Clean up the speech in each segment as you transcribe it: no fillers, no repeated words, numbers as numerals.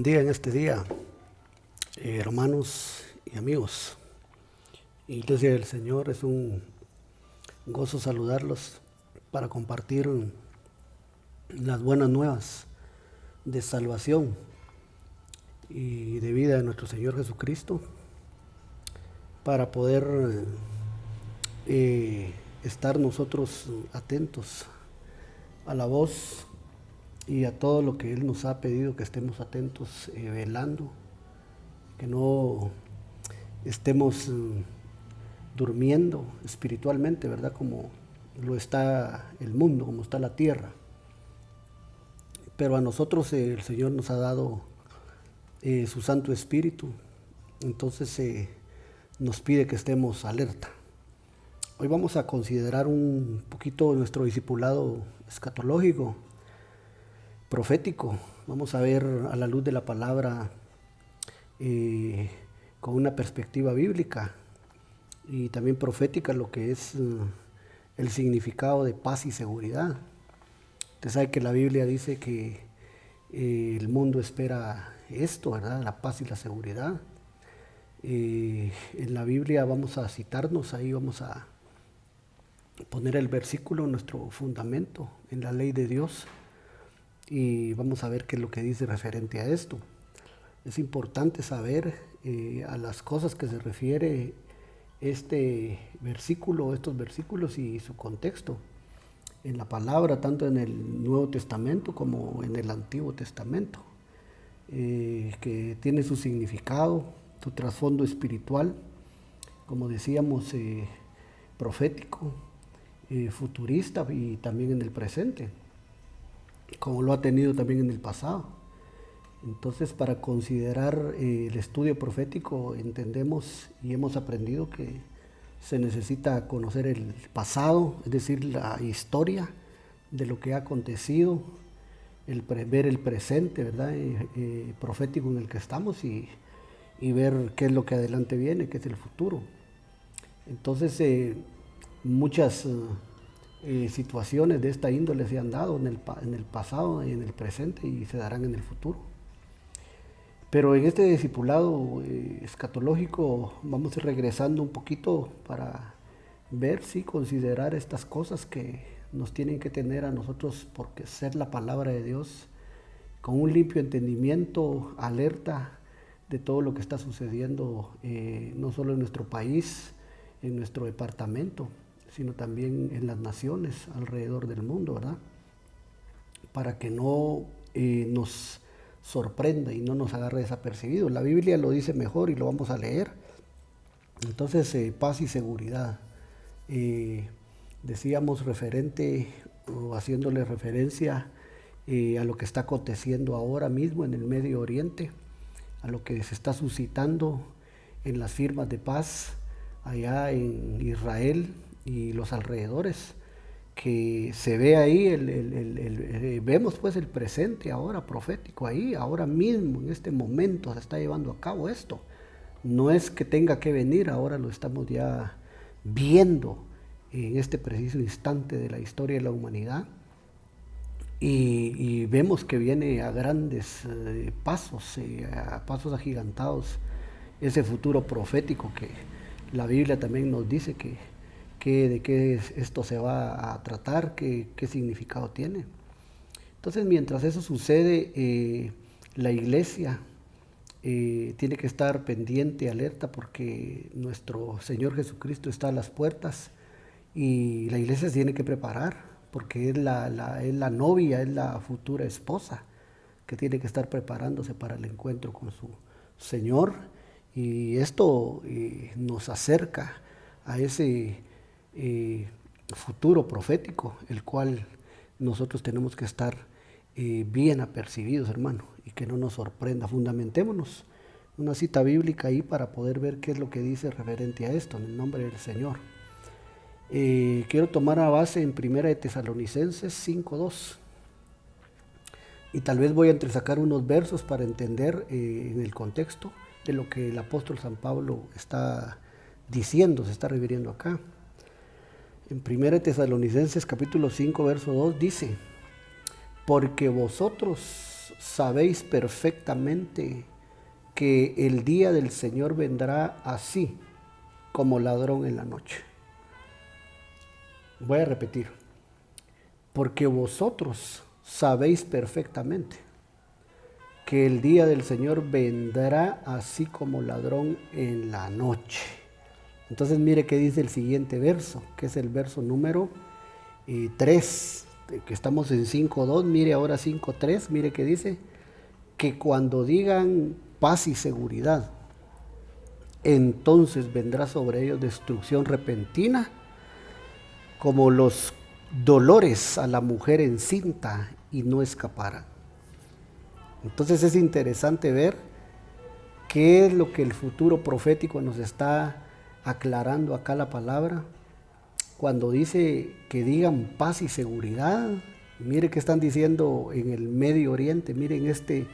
Día en este día, hermanos y amigos, Iglesia del Señor, es un gozo saludarlos para compartir las buenas nuevas de salvación y de vida de nuestro Señor Jesucristo, para poder estar nosotros atentos a la voz y a todo lo que Él nos ha pedido que estemos atentos, velando, que no estemos durmiendo espiritualmente, ¿verdad? Como lo está el mundo, como está la tierra. Pero a nosotros el Señor nos ha dado su Santo Espíritu, entonces nos pide que estemos alerta. Hoy vamos a considerar un poquito nuestro discipulado escatológico, profético. Vamos a ver a la luz de la palabra con una perspectiva bíblica y también profética lo que es el significado de paz y seguridad. Usted sabe que la Biblia dice que el mundo espera esto, ¿verdad? La paz y la seguridad. En la Biblia vamos a citarnos, ahí vamos a poner el versículo, nuestro fundamento en la ley de Dios, y vamos a ver qué es lo que dice referente a esto. Es importante saber a las cosas que se refiere este versículo, estos versículos y su contexto en la palabra, tanto en el Nuevo Testamento como en el Antiguo Testamento, que tiene su significado, su trasfondo espiritual, como decíamos, profético, futurista y también en el presente, como lo ha tenido también en el pasado. Entonces, para considerar el estudio profético, entendemos y hemos aprendido que se necesita conocer el pasado, es decir, la historia de lo que ha acontecido, ver el presente, ¿verdad? Profético en el que estamos y ver qué es lo que adelante viene, qué es el futuro. Entonces, muchas situaciones de esta índole se han dado en el pasado, en el presente y se darán en el futuro. Pero en este discipulado escatológico vamos regresando un poquito para ver, sí, considerar estas cosas que nos tienen que tener a nosotros, porque ser la palabra de Dios con un limpio entendimiento, alerta de todo lo que está sucediendo, no solo en nuestro país, en nuestro departamento, sino también en las naciones alrededor del mundo, ¿verdad? Para que no nos sorprenda y no nos agarre desapercibidos. La Biblia lo dice mejor y lo vamos a leer. Entonces, paz y seguridad. Decíamos referente o haciéndole referencia a lo que está aconteciendo ahora mismo en el Medio Oriente, a lo que se está suscitando en las firmas de paz allá en Israel y los alrededores, que se ve ahí, vemos pues el presente ahora profético ahí, ahora mismo, en este momento se está llevando a cabo esto. No es que tenga que venir, ahora lo estamos ya viendo en este preciso instante de la historia de la humanidad. Y vemos que viene a grandes pasos, a pasos agigantados, ese futuro profético que la Biblia también nos dice de qué esto se va a tratar, qué significado tiene. Entonces, mientras eso sucede, la iglesia tiene que estar pendiente, alerta, porque nuestro Señor Jesucristo está a las puertas y la iglesia se tiene que preparar, porque es la novia, es la futura esposa que tiene que estar preparándose para el encuentro con su Señor, y esto nos acerca a ese futuro profético, el cual nosotros tenemos que estar bien apercibidos, hermano, y que no nos sorprenda. Fundamentémonos una cita bíblica ahí para poder ver qué es lo que dice referente a esto, en el nombre del Señor. Quiero tomar a base en 1 de Tesalonicenses 5:2, y tal vez voy a entresacar unos versos para entender en el contexto de lo que el apóstol San Pablo está diciendo, se está refiriendo acá. En 1 Tesalonicenses capítulo 5, verso 2 dice: porque vosotros sabéis perfectamente que el día del Señor vendrá así como ladrón en la noche. Voy a repetir, porque vosotros sabéis perfectamente que el día del Señor vendrá así como ladrón en la noche. Entonces mire qué dice el siguiente verso, que es el verso número 3, que estamos en 5.2, mire ahora 5.3, mire qué dice, que cuando digan paz y seguridad, entonces vendrá sobre ellos destrucción repentina, como los dolores a la mujer encinta, y no escaparán. Entonces es interesante ver qué es lo que el futuro profético nos está aclarando acá la palabra. Cuando dice que digan paz y seguridad, mire que están diciendo en el Medio Oriente, miren este,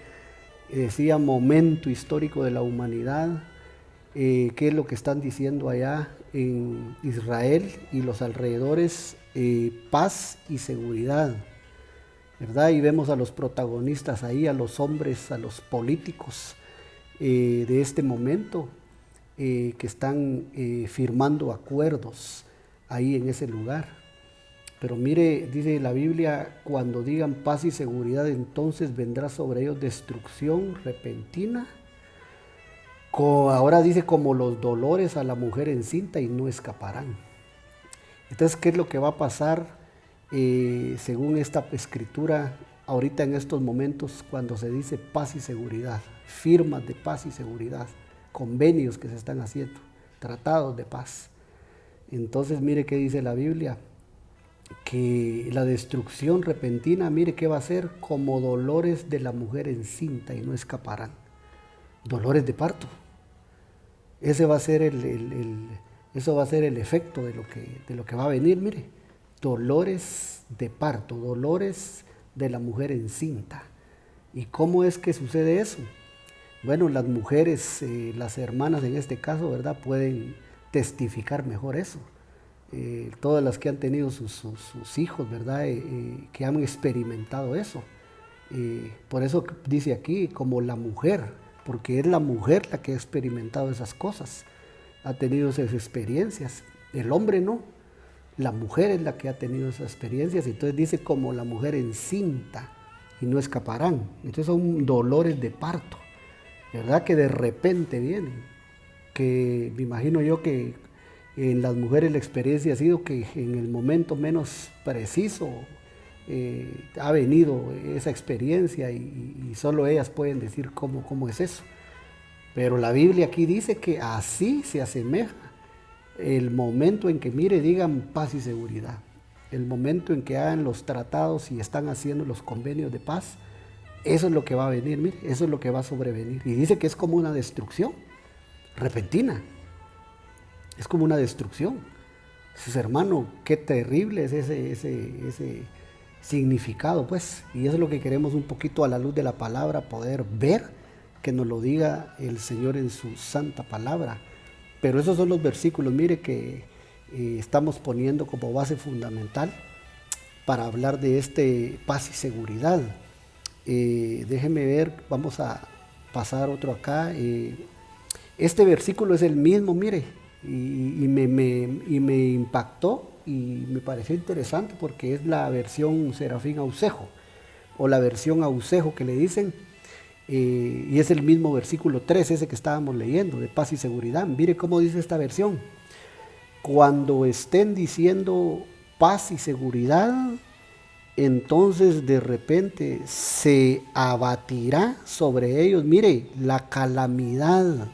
decía, momento histórico de la humanidad, qué es lo que están diciendo allá en Israel y los alrededores, paz y seguridad, ¿verdad? Y vemos a los protagonistas ahí, a los hombres, a los políticos de este momento, que están firmando acuerdos ahí en ese lugar. Pero mire, dice la Biblia, cuando digan paz y seguridad, entonces vendrá sobre ellos destrucción repentina. Ahora dice como los dolores a la mujer encinta, y no escaparán. Entonces, ¿qué es lo que va a pasar según esta escritura ahorita en estos momentos cuando se dice paz y seguridad? Firmas de paz y seguridad, convenios que se están haciendo, tratados de paz. Entonces mire qué dice la Biblia, que la destrucción repentina, mire qué va a ser, como dolores de la mujer encinta, y no escaparán. Dolores de parto. Ese va a ser eso va a ser el efecto de lo que va a venir, mire. Dolores de parto, dolores de la mujer encinta. ¿Y cómo es que sucede eso? Bueno, las mujeres, las hermanas en este caso, ¿verdad?, pueden testificar mejor eso. Todas las que han tenido sus hijos, ¿verdad?, que han experimentado eso. Por eso dice aquí, como la mujer, porque es la mujer la que ha experimentado esas cosas, ha tenido esas experiencias. El hombre no, la mujer es la que ha tenido esas experiencias. Entonces dice como la mujer encinta, y no escaparán. Entonces son dolores de parto, ¿verdad?, que de repente vienen, que me imagino yo que en las mujeres la experiencia ha sido que en el momento menos preciso ha venido esa experiencia, y solo ellas pueden decir cómo es eso. Pero la Biblia aquí dice que así se asemeja el momento en que, mire, digan paz y seguridad, el momento en que hagan los tratados y están haciendo los convenios de paz. Eso es lo que va a venir, mire, eso es lo que va a sobrevenir. Y dice que es como una destrucción repentina. Es como una destrucción. Dices, hermano, qué terrible es ese significado, pues. Y eso es lo que queremos un poquito a la luz de la palabra poder ver, que nos lo diga el Señor en su santa palabra. Pero esos son los versículos, mire, que estamos poniendo como base fundamental para hablar de este paz y seguridad. Déjeme ver, vamos a pasar otro acá. Este versículo es el mismo, mire, y me impactó y me pareció interesante porque es la versión Serafín Aucejo, o la versión Aucejo que le dicen, y es el mismo versículo 3, ese que estábamos leyendo, de paz y seguridad. Mire cómo dice esta versión: cuando estén diciendo paz y seguridad, entonces de repente se abatirá sobre ellos, mire, la calamidad.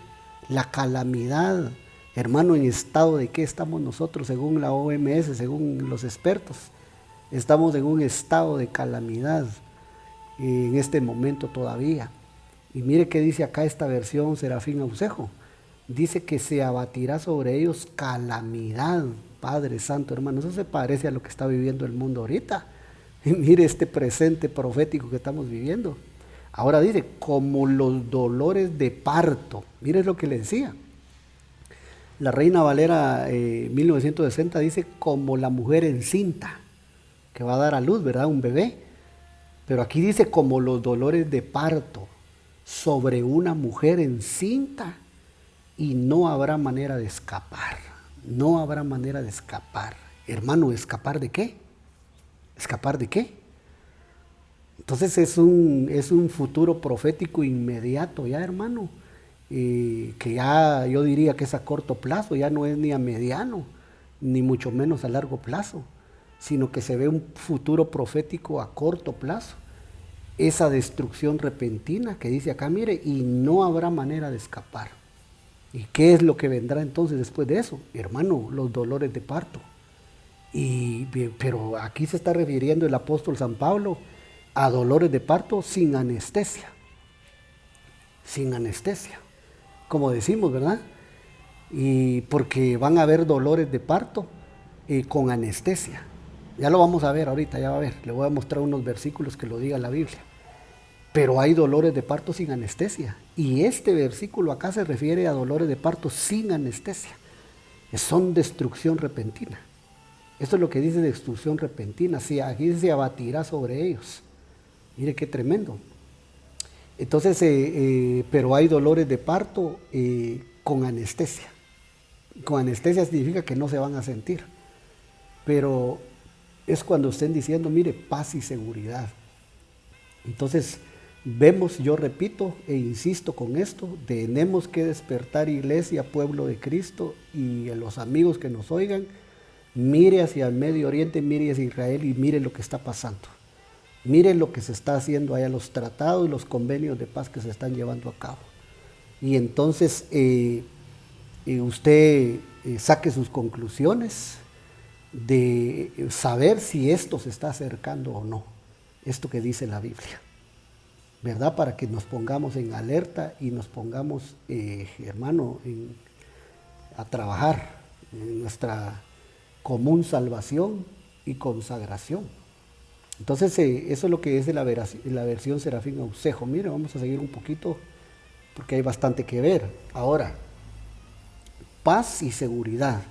Hermano, ¿en estado de qué estamos nosotros según la OMS, según los expertos? Estamos en un estado de calamidad en este momento todavía. Y mire qué dice acá esta versión Serafín Aucejo. Dice que se abatirá sobre ellos calamidad. Padre Santo, hermano, eso se parece a lo que está viviendo el mundo ahorita. Y mire este presente profético que estamos viviendo. Ahora dice, como los dolores de parto. Mire lo que le decía. La Reina Valera 1960 dice, como la mujer encinta, que va a dar a luz, ¿verdad?, un bebé. Pero aquí dice como los dolores de parto sobre una mujer encinta y no habrá manera de escapar. No habrá manera de escapar. Hermano, ¿escapar de qué? ¿Escapar de qué? Entonces es un futuro profético inmediato ya, hermano, que ya yo diría que es a corto plazo, ya no es ni a mediano, ni mucho menos a largo plazo, sino que se ve un futuro profético a corto plazo. Esa destrucción repentina que dice acá, mire, y no habrá manera de escapar. ¿Y qué es lo que vendrá entonces después de eso? Hermano, los dolores de parto. Pero aquí se está refiriendo el apóstol San Pablo a dolores de parto sin anestesia. Sin anestesia, como decimos, ¿verdad? Y porque van a haber dolores de parto con anestesia. Ya lo vamos a ver ahorita, ya va a ver. Le voy a mostrar unos versículos que lo diga la Biblia. Pero hay dolores de parto sin anestesia. Y este versículo acá se refiere a dolores de parto sin anestesia. Son destrucción repentina. Esto es lo que dice destrucción repentina. Sí, aquí se abatirá sobre ellos. Mire qué tremendo. Entonces, pero hay dolores de parto con anestesia. Con anestesia significa que no se van a sentir. Pero es cuando estén diciendo, mire, paz y seguridad. Entonces, vemos, yo repito e insisto con esto, tenemos que despertar, iglesia, pueblo de Cristo, y a los amigos que nos oigan, mire hacia el Medio Oriente, mire hacia Israel y mire lo que está pasando. Mire lo que se está haciendo allá, los tratados y los convenios de paz que se están llevando a cabo. Y entonces usted saque sus conclusiones de saber si esto se está acercando o no, esto que dice la Biblia, ¿verdad? Para que nos pongamos en alerta y nos pongamos, hermano, a trabajar en nuestra común salvación y consagración. Entonces, eso es lo que es de la versión Serafín Aucejo. Mire, vamos a seguir un poquito porque hay bastante que ver. Ahora, paz y seguridad.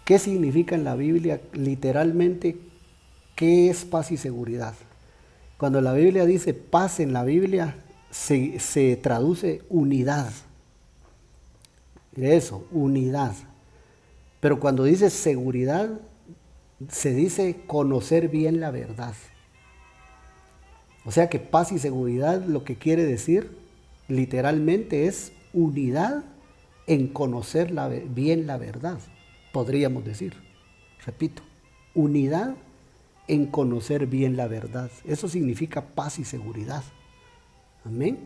¿Qué significa en la Biblia? Literalmente, ¿qué es paz y seguridad? Cuando la Biblia dice paz en la Biblia, se traduce unidad. Mire eso, unidad. Pero cuando dice seguridad, se dice conocer bien la verdad. O sea que paz y seguridad lo que quiere decir literalmente es unidad en conocer bien la verdad, podríamos decir. Repito, unidad en conocer bien la verdad. Eso significa paz y seguridad. Amén.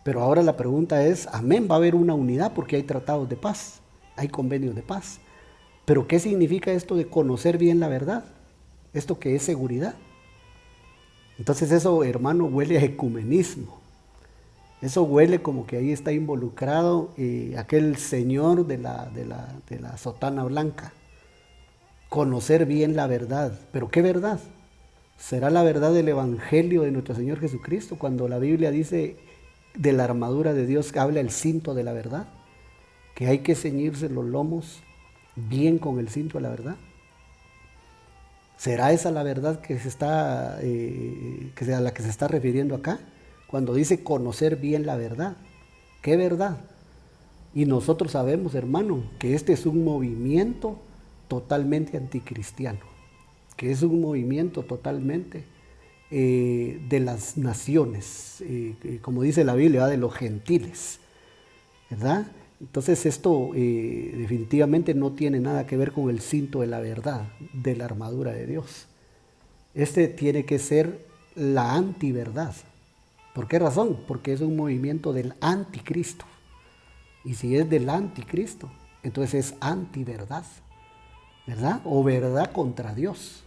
Pero ahora la pregunta es, amén, va a haber una unidad porque hay tratados de paz, hay convenios de paz. Pero ¿qué significa esto de conocer bien la verdad? ¿Esto que es seguridad? Entonces eso, hermano, huele a ecumenismo. Eso huele como que ahí está involucrado aquel señor de la sotana blanca. Conocer bien la verdad. ¿Pero qué verdad? ¿Será la verdad del Evangelio de nuestro Señor Jesucristo? Cuando la Biblia dice de la armadura de Dios, que habla el cinto de la verdad, que hay que ceñirse los lomos bien con el cinto de la verdad. ¿Será esa la verdad que a la que se está refiriendo acá? Cuando dice conocer bien la verdad. ¿Qué verdad? Y nosotros sabemos, hermano, que este es un movimiento totalmente anticristiano, que es un movimiento totalmente de las naciones, como dice la Biblia, de los gentiles, ¿verdad? Entonces esto definitivamente no tiene nada que ver con el cinto de la verdad, de la armadura de Dios. Este tiene que ser la antiverdad. ¿Por qué razón? Porque es un movimiento del anticristo. Y si es del anticristo, entonces es antiverdad, ¿verdad? O verdad contra Dios,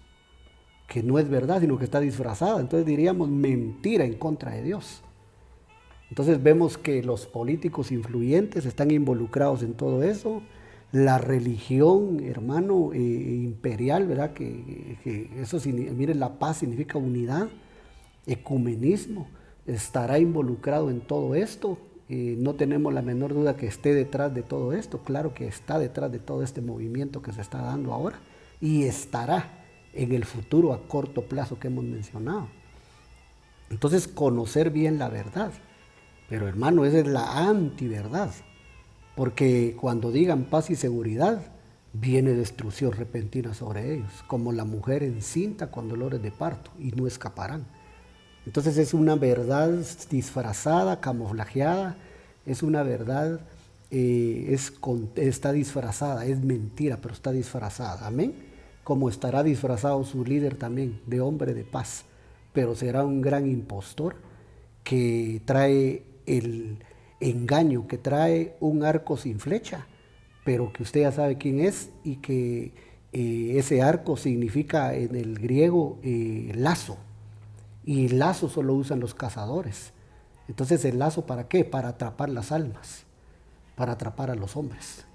que no es verdad, sino que está disfrazada. Entonces diríamos mentira en contra de Dios. Entonces vemos que los políticos influyentes están involucrados en todo eso. La religión, hermano, imperial, ¿verdad? Que eso, miren, la paz significa unidad, ecumenismo, estará involucrado en todo esto. No tenemos la menor duda que esté detrás de todo esto. Claro que está detrás de todo este movimiento que se está dando ahora y estará en el futuro a corto plazo que hemos mencionado. Entonces, conocer bien la verdad. Pero hermano, esa es la antiverdad. Porque cuando digan paz y seguridad, viene destrucción repentina sobre ellos, como la mujer encinta con dolores de parto, y no escaparán. Entonces es una verdad disfrazada, camuflajeada, es una verdad, está disfrazada, es mentira, pero está disfrazada. Amén. Como estará disfrazado su líder también, de hombre de paz, pero será un gran impostor que trae el engaño, que trae un arco sin flecha, pero que usted ya sabe quién es, y que ese arco significa en el griego lazo, y lazo solo usan los cazadores. Entonces, ¿el lazo para qué? Para atrapar las almas, para atrapar a los hombres,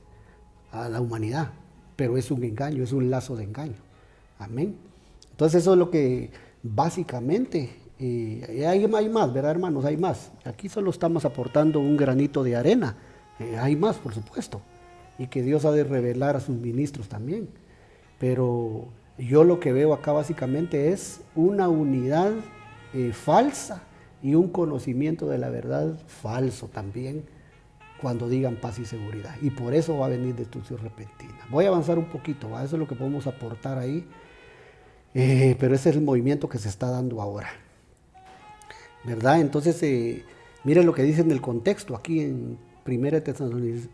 a la humanidad. Pero es un engaño, es un lazo de engaño. Amén. Entonces eso es lo que básicamente, hay más, ¿verdad, hermanos? Hay más. Aquí solo estamos aportando un granito de arena. Hay más, por supuesto. Y que Dios ha de revelar a sus ministros también. Pero yo lo que veo acá básicamente es una unidad falsa y un conocimiento de la verdad falso también cuando digan paz y seguridad. Y por eso va a venir destrucción repentina. Voy a avanzar un poquito, ¿va? Eso es lo que podemos aportar ahí. Pero ese es el movimiento que se está dando ahora, ¿verdad? Entonces, miren lo que dice en el contexto, aquí en 1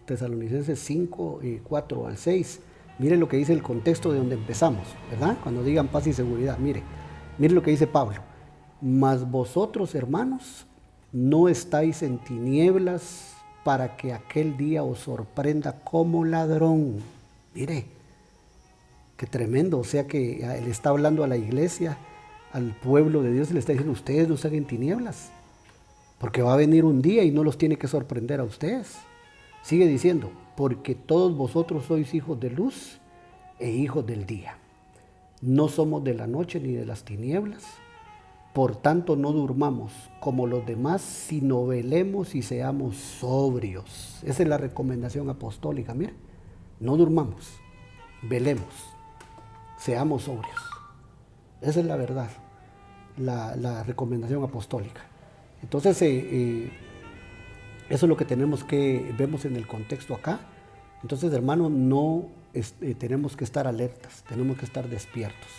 Tesalonicenses 5, 4 al 6. Miren lo que dice el contexto de donde empezamos, ¿verdad? Cuando digan paz y seguridad, mire lo que dice Pablo. Mas vosotros, hermanos, no estáis en tinieblas para que aquel día os sorprenda como ladrón. Mire, qué tremendo. O sea que él está hablando a la iglesia, al pueblo de Dios, y le está diciendo, ustedes no están en tinieblas, porque va a venir un día y no los tiene que sorprender a ustedes. Sigue diciendo, porque todos vosotros sois hijos de luz e hijos del día. No somos de la noche ni de las tinieblas. Por tanto, no durmamos como los demás, sino velemos y seamos sobrios. Esa es la recomendación apostólica. Mire, no durmamos, velemos, seamos sobrios. Esa es la verdad, la recomendación apostólica. Entonces, eso es lo que vemos en el contexto acá. Entonces, hermanos, tenemos que estar alertas, tenemos que estar despiertos.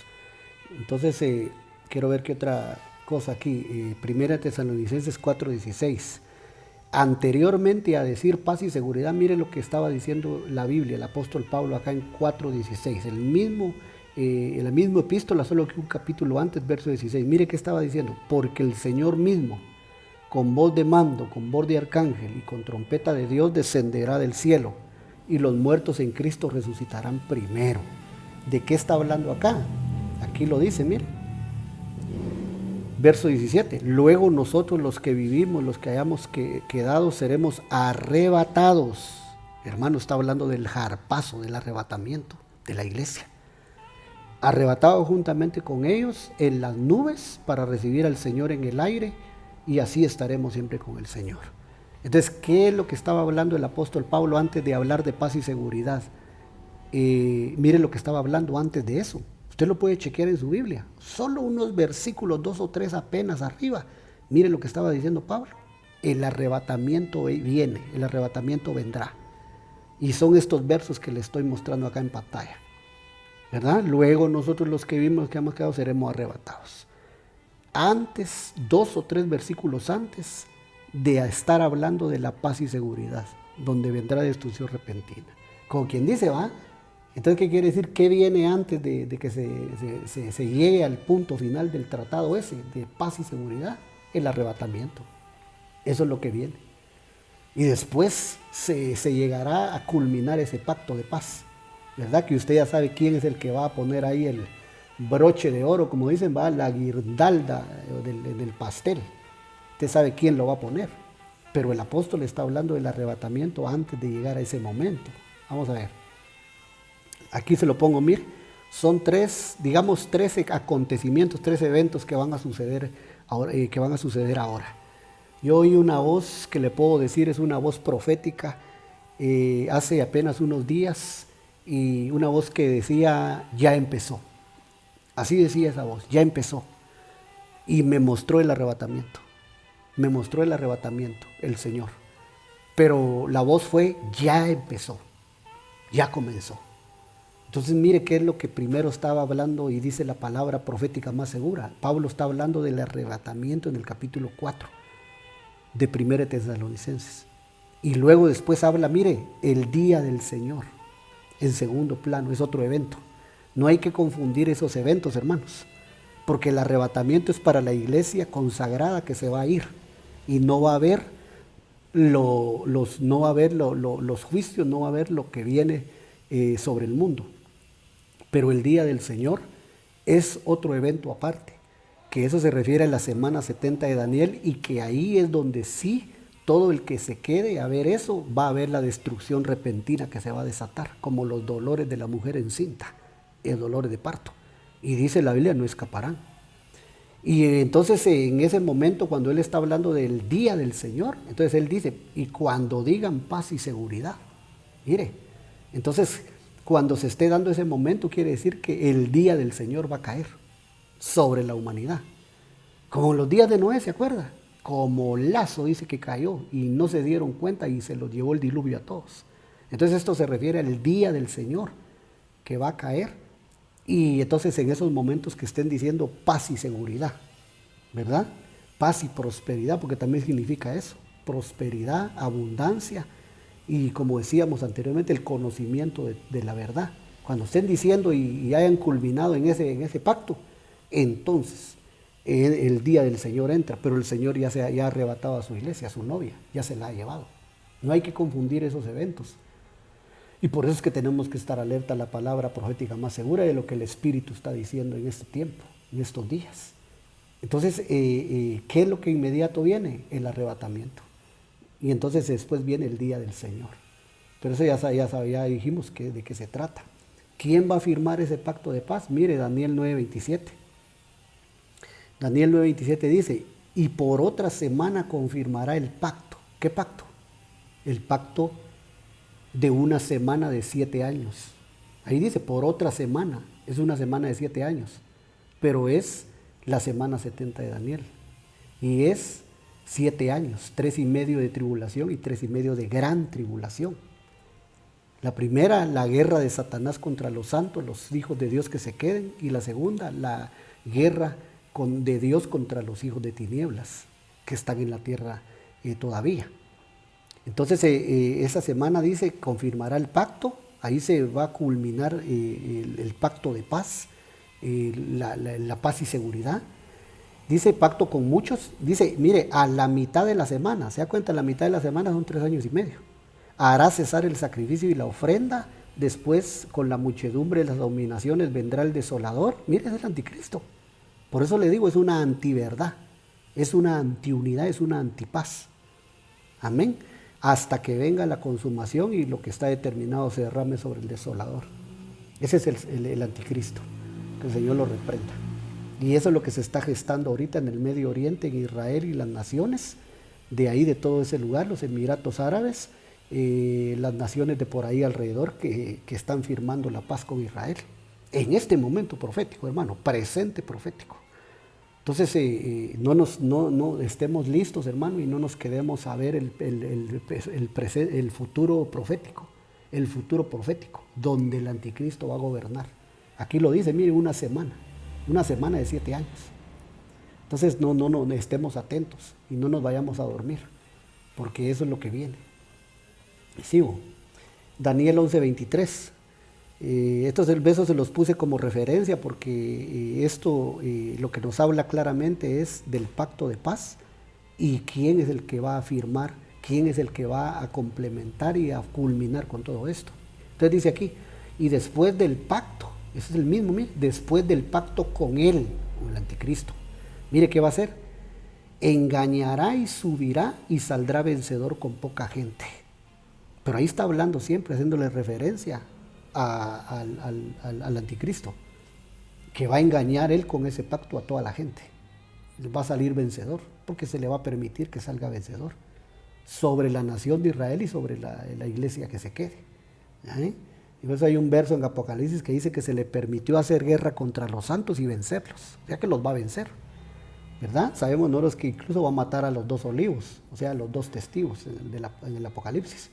Entonces, quiero ver qué otra cosa aquí. 1 Tesalonicenses 4:16. Anteriormente a decir paz y seguridad, mire lo que estaba diciendo la Biblia, el apóstol Pablo acá en 4:16. La misma epístola, solo que un capítulo antes, verso 16. Mire qué estaba diciendo. Porque el Señor mismo, con voz de mando, con voz de arcángel y con trompeta de Dios, descenderá del cielo, y los muertos en Cristo resucitarán primero. ¿De qué está hablando acá? Aquí lo dice, mire. Verso 17, luego nosotros los que vivimos, los que hayamos quedado, seremos arrebatados. Hermano, está hablando del jarpazo, del arrebatamiento de la iglesia. Arrebatados juntamente con ellos en las nubes para recibir al Señor en el aire, y así estaremos siempre con el Señor. Entonces, ¿qué es lo que estaba hablando el apóstol Pablo antes de hablar de paz y seguridad? Mire lo que estaba hablando antes de eso. Usted lo puede chequear en su Biblia. Solo unos versículos, 2 o 3 apenas arriba. Mire lo que estaba diciendo Pablo. El arrebatamiento viene, el arrebatamiento vendrá. Y son estos versos que le estoy mostrando acá en pantalla, ¿verdad? Luego nosotros los que vimos, que hemos quedado, seremos arrebatados. Antes, 2 o 3 versículos antes de estar hablando de la paz y seguridad, donde vendrá destrucción repentina. Como quien dice, ¿va? Entonces, ¿qué quiere decir? ¿Qué viene antes de que se llegue al punto final del tratado ese de paz y seguridad? El arrebatamiento. Eso es lo que viene. Y después se llegará a culminar ese pacto de paz. ¿Verdad? Que usted ya sabe quién es el que va a poner ahí el broche de oro, como dicen, va la guirnalda del pastel. Usted sabe quién lo va a poner. Pero el apóstol está hablando del arrebatamiento antes de llegar a ese momento. Vamos a ver. Aquí se lo pongo, mire, son 13 acontecimientos, 3 eventos que van a suceder ahora. Yo oí una voz que le puedo decir es una voz profética hace apenas unos días, y una voz que decía, ya empezó. Así decía esa voz, ya empezó. y me mostró el arrebatamiento. Me mostró el arrebatamiento, el Señor. Pero la voz fue, ya empezó, ya comenzó. Entonces mire qué es lo que primero estaba hablando y dice la palabra profética más segura. Pablo está hablando del arrebatamiento en el capítulo 4 de 1 Tesalonicenses. Y luego después habla, mire, el día del Señor, en segundo plano, es otro evento. No hay que confundir esos eventos, hermanos, porque el arrebatamiento es para la iglesia consagrada que se va a ir y no va a haber los juicios, no va a haber lo que viene sobre el mundo. Pero el día del Señor es otro evento aparte, que eso se refiere a la semana 70 de Daniel, y que ahí es donde sí todo el que se quede a ver eso va a ver la destrucción repentina que se va a desatar, como los dolores de la mujer encinta, el dolor de parto. Y dice la Biblia, no escaparán. Y entonces en ese momento, cuando él está hablando del día del Señor, entonces él dice, y cuando digan paz y seguridad, mire, entonces cuando se esté dando ese momento, quiere decir que el día del Señor va a caer sobre la humanidad. Como los días de Noé, ¿se acuerda? Como lazo dice que cayó y no se dieron cuenta y se los llevó el diluvio a todos. Entonces esto se refiere al día del Señor que va a caer. Y entonces en esos momentos que estén diciendo paz y seguridad, ¿verdad? Paz y prosperidad, porque también significa eso, prosperidad, abundancia y, como decíamos anteriormente, el conocimiento de la verdad. Cuando estén diciendo y hayan culminado en ese pacto, entonces el día del Señor entra, pero el Señor ya ha arrebatado a su iglesia, a su novia, ya se la ha llevado. No hay que confundir esos eventos. Y por eso es que tenemos que estar alerta a la palabra profética más segura de lo que el Espíritu está diciendo en este tiempo, en estos días. Entonces, ¿qué es lo que inmediato viene? El arrebatamiento. Y entonces después viene el día del Señor. Pero eso ya dijimos de qué se trata. ¿Quién va a firmar ese pacto de paz? Mire, Daniel 9:27. Daniel 9:27 dice, y por otra semana confirmará el pacto. ¿Qué pacto? El pacto de una semana de 7 años. Ahí dice, por otra semana. Es una semana de 7 años. Pero es la semana 70 de Daniel. Y es 7 años, 3,5 de tribulación y 3,5 de gran tribulación. La primera, la guerra de Satanás contra los santos, los hijos de Dios que se queden. Y la segunda, la guerra de Dios contra los hijos de tinieblas, que están en la tierra todavía. Entonces, esa semana dice, confirmará el pacto. Ahí se va a culminar el pacto de paz, la paz y seguridad. Dice pacto con muchos. Dice, mire, a la mitad de la semana, ¿se da cuenta? La mitad de la semana son 3 años y medio. Hará cesar el sacrificio y la ofrenda. Después, con la muchedumbre de las dominaciones, vendrá el desolador. Mire, es el anticristo. Por eso le digo, es una antiverdad, es una antiunidad, es una antipaz. Amén. Hasta que venga la consumación y lo que está determinado se derrame sobre el desolador. Ese es el anticristo. Que el Señor lo reprenda. Y eso es lo que se está gestando ahorita en el Medio Oriente, en Israel y las naciones de ahí, de todo ese lugar, los Emiratos Árabes, las naciones de por ahí alrededor que están firmando la paz con Israel. En este momento profético, hermano, presente profético. Entonces, no estemos listos, hermano, y no nos quedemos a ver el futuro profético, donde el anticristo va a gobernar. Aquí lo dice, mire, una semana de 7 años. Entonces, no estemos atentos y no nos vayamos a dormir, porque eso es lo que viene. Sigo. Daniel 11:23. Estos versos se los puse como referencia porque esto lo que nos habla claramente es del pacto de paz y quién es el que va a firmar, quién es el que va a complementar y a culminar con todo esto. Entonces dice aquí, y después del pacto, ese es el mismo, mire, después del pacto con él, con el anticristo, mire qué va a hacer, engañará y subirá y saldrá vencedor con poca gente. Pero ahí está hablando siempre, haciéndole referencia al anticristo, que va a engañar él con ese pacto a toda la gente. Va a salir vencedor, porque se le va a permitir que salga vencedor sobre la nación de Israel y sobre la iglesia que se quede. Y por eso hay un verso en Apocalipsis que dice que se le permitió hacer guerra contra los santos y vencerlos, ya que los va a vencer. ¿verdad? Sabemos nosotros que incluso va a matar a los 2 olivos, o sea, a los 2 testigos en el Apocalipsis.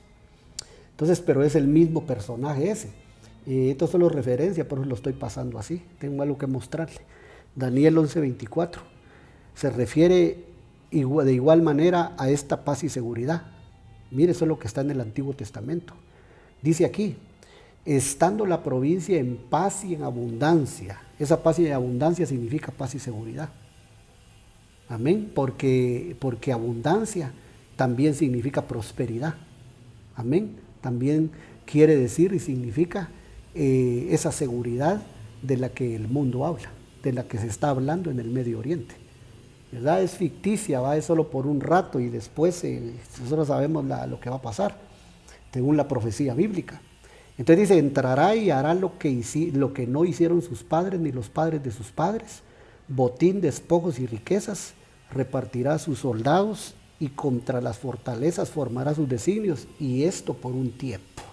Entonces, pero es el mismo personaje ese. Esto es solo referencia, por eso lo estoy pasando así. Tengo algo que mostrarle. Daniel 11:24 se refiere de igual manera a esta paz y seguridad. Mire, eso es lo que está en el Antiguo Testamento. Dice aquí, estando la provincia en paz y en abundancia. Esa paz y abundancia significa paz y seguridad. Amén, porque abundancia también significa prosperidad. Amén, también quiere decir y significa esa seguridad de la que el mundo habla, de la que se está hablando en el Medio Oriente. ¿Verdad? Es ficticia, va, es solo por un rato y después nosotros sabemos lo que va a pasar, según la profecía bíblica. Entonces dice, entrará y hará lo que no hicieron sus padres ni los padres de sus padres, botín, despojos y riquezas, repartirá a sus soldados y contra las fortalezas formará sus designios, y esto por un tiempo.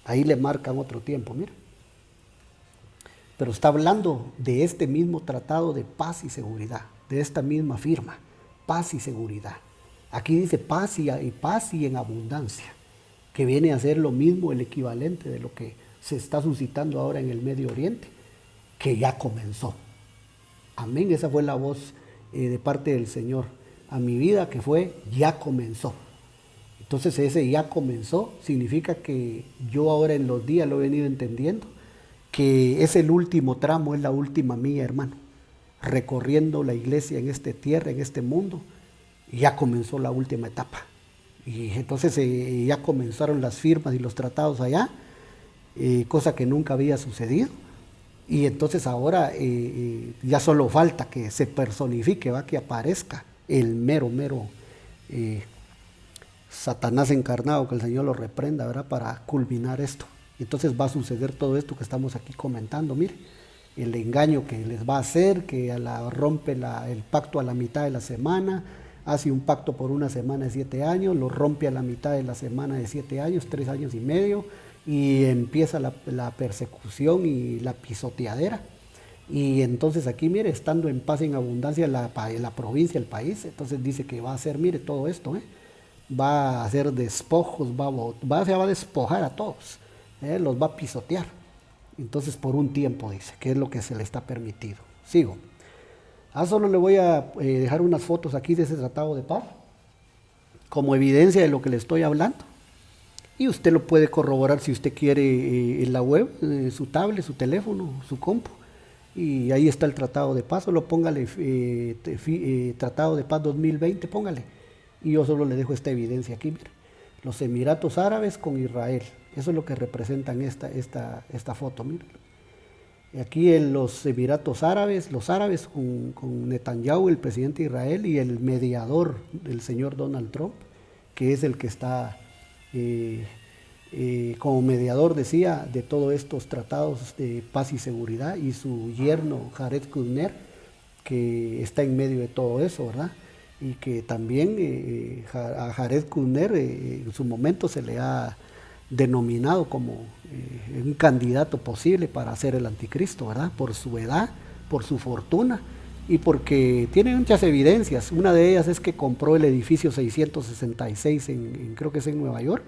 Ahí le marcan otro tiempo, mira. Pero está hablando de este mismo tratado de paz y seguridad, de esta misma firma, paz y seguridad. Aquí dice paz y en abundancia, que viene a ser lo mismo, el equivalente de lo que se está suscitando ahora en el Medio Oriente, que ya comenzó. Amén, esa fue la voz de parte del Señor a mi vida, que fue ya comenzó. Entonces ese ya comenzó significa que yo ahora en los días lo he venido entendiendo, que es el último tramo, es la última milla, hermano, recorriendo la iglesia en esta tierra, en este mundo, y ya comenzó la última etapa. Y entonces ya comenzaron las firmas y los tratados allá, cosa que nunca había sucedido. Y entonces ahora ya solo falta que se personifique, ¿va? Que aparezca el mero Satanás encarnado, que el Señor lo reprenda, ¿verdad? Para culminar esto. Entonces va a suceder todo esto que estamos aquí comentando, mire, el engaño que les va a hacer, que rompe el pacto a la mitad de la semana, hace un pacto por una semana de 7 años, lo rompe a la mitad de la semana de 7 años, 3 años y medio, y empieza la persecución y la pisoteadera. Y entonces aquí, mire, estando en paz y en abundancia la provincia, el país, entonces dice que va a hacer, mire, todo esto, va a hacer despojos, se va a despojar a todos, los va a pisotear. Entonces por un tiempo dice, que es lo que se le está permitido. Sigo. Solo le voy a dejar unas fotos aquí de ese tratado de paz, como evidencia de lo que le estoy hablando. Y usted lo puede corroborar si usted quiere en la web, su tablet, su teléfono, su compu. Y ahí está el Tratado de Paz, solo póngale Tratado de Paz 2020, póngale. Y yo solo le dejo esta evidencia aquí, mire. Los Emiratos Árabes con Israel, eso es lo que representan esta foto, mire. Aquí en los Emiratos Árabes, los árabes con Netanyahu, el presidente de Israel, y el mediador, el señor Donald Trump, que es el que está como mediador, decía, de todos estos tratados de paz y seguridad, y su yerno Jared Kushner, que está en medio de todo eso, ¿verdad? Y que también a Jared Kushner en su momento se le ha denominado como un candidato posible para ser el anticristo, ¿verdad? Por su edad, por su fortuna y porque tiene muchas evidencias. Una de ellas es que compró el edificio 666 creo que es en Nueva York,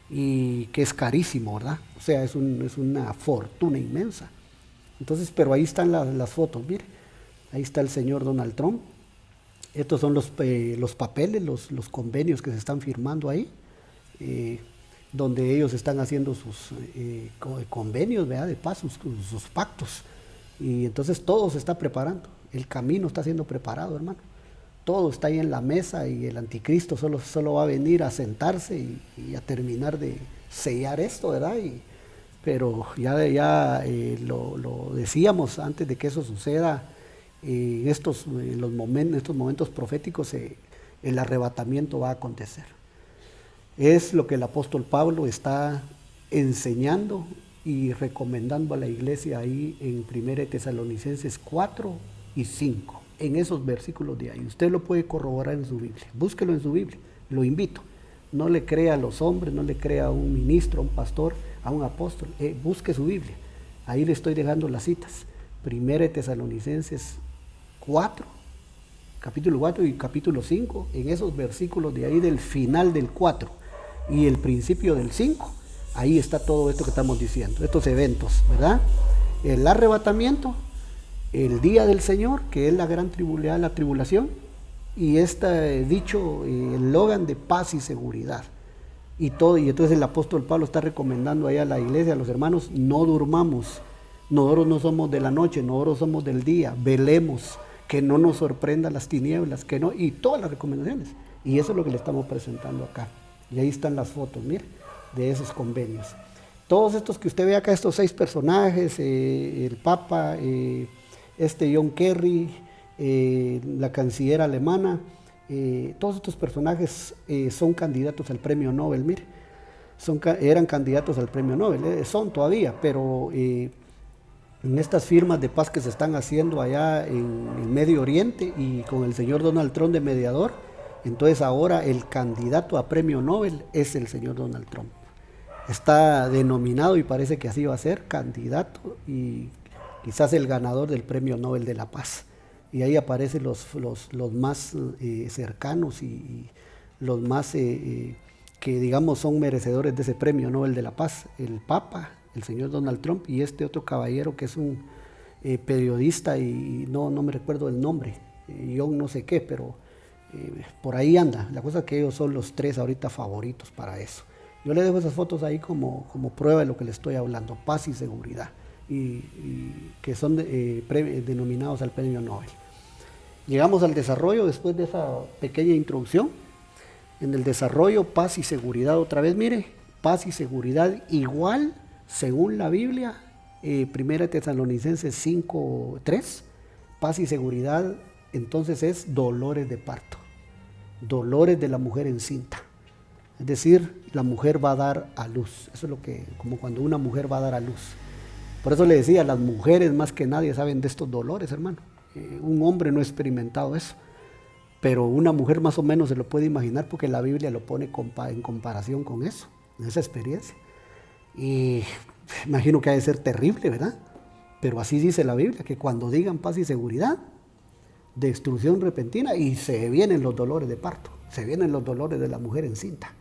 y que es carísimo, ¿verdad? O sea, es una fortuna inmensa. Entonces, pero ahí están las fotos, mire, ahí está el señor Donald Trump. Estos son los papeles, los convenios que se están firmando ahí, donde ellos están haciendo sus convenios, ¿verdad? De paz, sus pactos. Y entonces todo se está preparando, el camino está siendo preparado, hermano. Todo está ahí en la mesa y el anticristo solo va a venir a sentarse y a terminar de sellar esto, ¿verdad? Pero ya lo decíamos antes de que eso suceda, en estos momentos proféticos el arrebatamiento va a acontecer. Es lo que el apóstol Pablo está enseñando y recomendando a la iglesia ahí en 1 Tesalonicenses 4 y 5, en esos versículos de ahí. Usted lo puede corroborar en su Biblia, búsquelo en su Biblia, lo invito. No le crea a los hombres, no le crea a un ministro, a un pastor, a un apóstol, busque su Biblia. Ahí le estoy dejando las citas. 1 Tesalonicenses 4, capítulo 4 y capítulo 5, en esos versículos de ahí del final del 4 y el principio del 5, ahí está todo esto que estamos diciendo, estos eventos, ¿verdad? El arrebatamiento, el día del Señor, que es la gran tribulación, la tribulación, y este dicho, el Logan de paz y seguridad. Y todo, y entonces el apóstol Pablo está recomendando ahí a la iglesia, a los hermanos, no durmamos, nosotros no somos de la noche, nosotros somos del día, velemos, que no nos sorprendan las tinieblas, que no, y todas las recomendaciones. Y eso es lo que le estamos presentando acá. Y ahí están las fotos, mire, de esos convenios. Todos estos que usted ve acá, estos 6 personajes, el Papa, John Kerry, la canciller alemana, todos estos personajes son candidatos al premio Nobel, mire, eran candidatos al premio Nobel, son todavía, pero en estas firmas de paz que se están haciendo allá en el Medio Oriente y con el señor Donald Trump de mediador, entonces ahora el candidato a premio Nobel es el señor Donald Trump. Está denominado y parece que así va a ser, candidato y quizás el ganador del premio Nobel de la Paz. Y ahí aparecen los más cercanos y los más que digamos son merecedores de ese premio Nobel de la Paz, el Papa, el señor Donald Trump y este otro caballero que es un periodista y no me recuerdo el nombre, John no sé qué, pero por ahí anda. La cosa es que ellos son los 3 ahorita favoritos para eso. Yo le dejo esas fotos ahí como prueba de lo que le estoy hablando, paz y seguridad, y que son denominados al premio Nobel. Llegamos al desarrollo después de esa pequeña introducción. En el desarrollo, paz y seguridad, otra vez, mire, paz y seguridad igual, según la Biblia, 1 Tesalonicenses 5:3, paz y seguridad, entonces es dolores de parto, dolores de la mujer encinta. Es decir, la mujer va a dar a luz. Eso es lo que, como cuando una mujer va a dar a luz. Por eso le decía, las mujeres más que nadie saben de estos dolores, hermano. Un hombre no ha experimentado eso, pero una mujer más o menos se lo puede imaginar porque la Biblia lo pone en comparación con eso, en esa experiencia. Y imagino que ha de ser terrible, ¿verdad? Pero así dice la Biblia, que cuando digan paz y seguridad, destrucción repentina, y se vienen los dolores de parto, se vienen los dolores de la mujer encinta.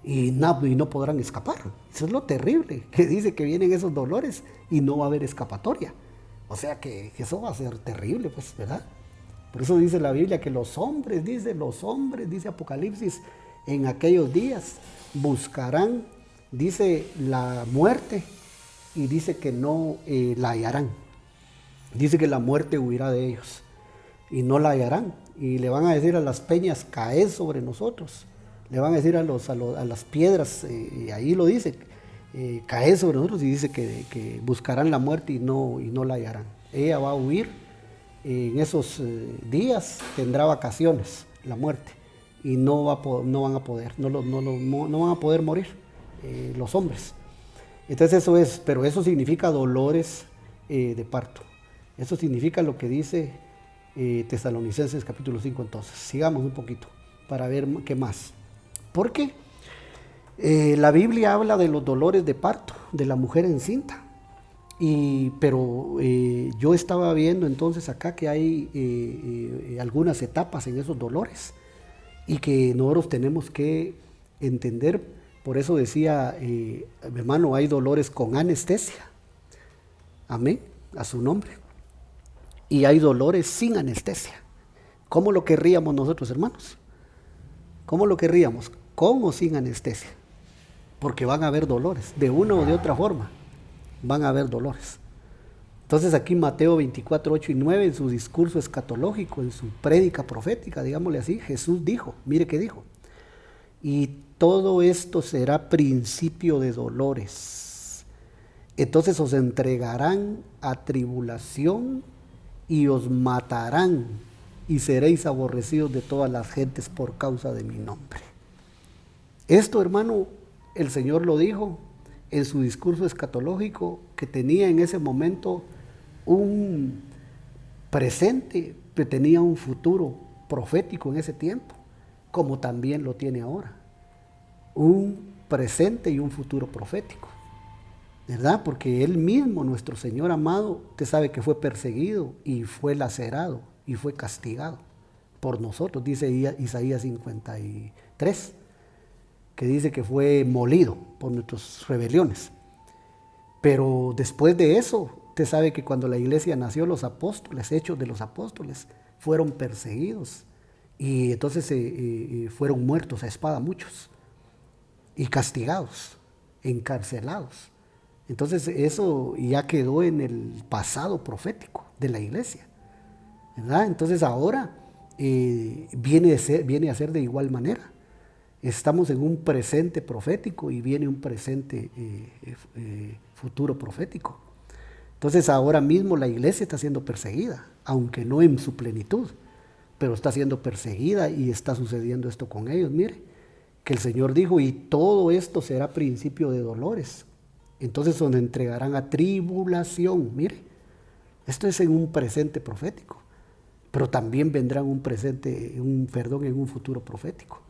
Y no podrán escapar. Eso es lo terrible, que dice que vienen esos dolores y no va a haber escapatoria. O sea que eso va a ser terrible, pues, ¿verdad? Por eso dice la Biblia que los hombres, dice Apocalipsis, en aquellos días buscarán, dice, la muerte y dice que no la hallarán. Dice que la muerte huirá de ellos y no la hallarán. Y le van a decir a las peñas, caed sobre nosotros. Le van a decir a las piedras, ahí lo dice, caed sobre nosotros, y dice que buscarán la muerte y no la hallarán. Ella va a huir, en esos días tendrá vacaciones, la muerte, y no van a poder morir los hombres. Entonces eso es, pero eso significa dolores de parto. Eso significa lo que dice Tesalonicenses capítulo 5 entonces. Sigamos un poquito para ver qué más. Porque la Biblia habla de los dolores de parto de la mujer encinta, pero yo estaba viendo entonces acá que hay algunas etapas en esos dolores y que nosotros tenemos que entender. Por eso decía, hermano, hay dolores con anestesia, amén, a su nombre, y hay dolores sin anestesia. ¿Cómo lo querríamos nosotros, hermanos? ¿Cómo lo querríamos? ¿Con o sin anestesia? Porque van a haber dolores, de una o de otra forma, van a haber dolores. Entonces aquí Mateo 24, 8 y 9, en su discurso escatológico, en su prédica profética, digámosle así, Jesús dijo, mire qué dijo, y todo esto será principio de dolores. Entonces os entregarán a tribulación y os matarán y seréis aborrecidos de todas las gentes por causa de mi nombre. Esto, hermano, el Señor lo dijo en su discurso escatológico, que tenía en ese momento un presente, que tenía un futuro profético en ese tiempo, como también lo tiene ahora. Un presente y un futuro profético, ¿verdad? Porque Él mismo, nuestro Señor amado, usted sabe que fue perseguido y fue lacerado y fue castigado por nosotros, dice Isaías 53, que dice que fue molido por nuestras rebeliones. Pero después de eso, usted sabe que cuando la iglesia nació, los apóstoles, hechos de los apóstoles, fueron perseguidos. Y entonces fueron muertos a espada muchos. Y castigados, encarcelados. Entonces eso ya quedó en el pasado profético de la iglesia, ¿verdad? Entonces ahora viene a ser de igual manera. Estamos en un presente profético y viene un presente futuro profético. Entonces ahora mismo la iglesia está siendo perseguida, aunque no en su plenitud, pero está siendo perseguida y está sucediendo esto con ellos. Mire, que el Señor dijo, y todo esto será principio de dolores. Entonces nos entregarán a tribulación. Mire, esto es en un presente profético, pero también vendrán en un futuro profético.